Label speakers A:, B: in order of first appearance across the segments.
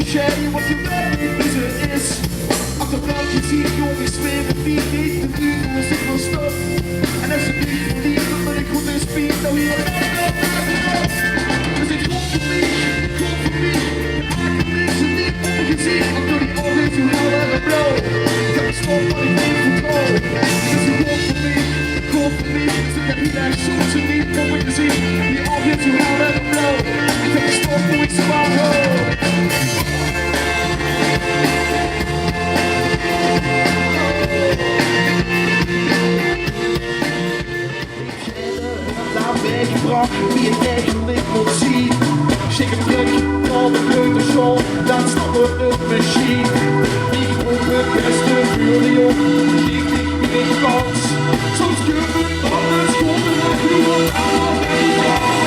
A: cliché, wat je werkt niet wie ze is. Achterkant je ziet jongens weer een vier niet te duur, dus ik wil stop. En als je niet verliest, dan ben ik goed in speed, nou hier dus ik kom voor mij, ik maak het niks en niet ongezien, want door die ogen is hoe hel en blauw. Ik heb een stop, maar ik neem controle. Dus ik kom voor mij, dus ik heb hier echt soms en niet om me te zien. Die ogen is hoe hel en blauw. Ik heb een stop, hoe ik zwaar hoor. Wie je eigenlijk moet zien. Zeker een plekje van de kleuterschool, dan stappen we een machine. Ik moet het beste vuur die op, ik geen kans. Soms kunnen we anders komen en groeien allemaal bij die kans.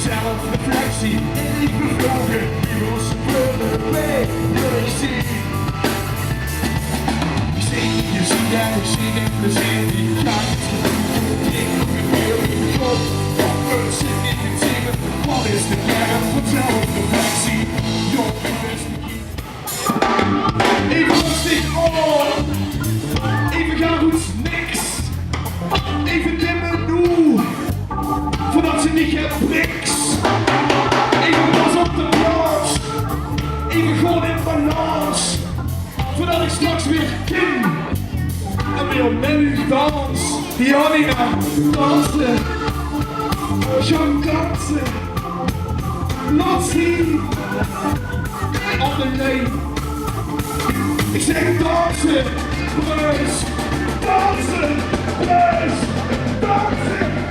A: Zelfreflectie, ik bevlogen, wie wil ze vullen, wil ik zien. Ik zing, je ziet en ik zing in plezier, die ga niet doen. Ik doe het heel in God, wat een zin in het zingen. Wat is de kern van zelfreflectie? Jongen, is de kiet. Even rustig op, even gaan goed, niks. Even dimmen doe, voordat ze niet gaat priks. Even pas op de plaats, even gewoon in balans. Voordat ik straks weer kin en weer opnieuw dans. Janina, dansen, Jean dansen, laat zien, op de lijn. Ik zeg dansen, bruis, dansen, bruis, dansen.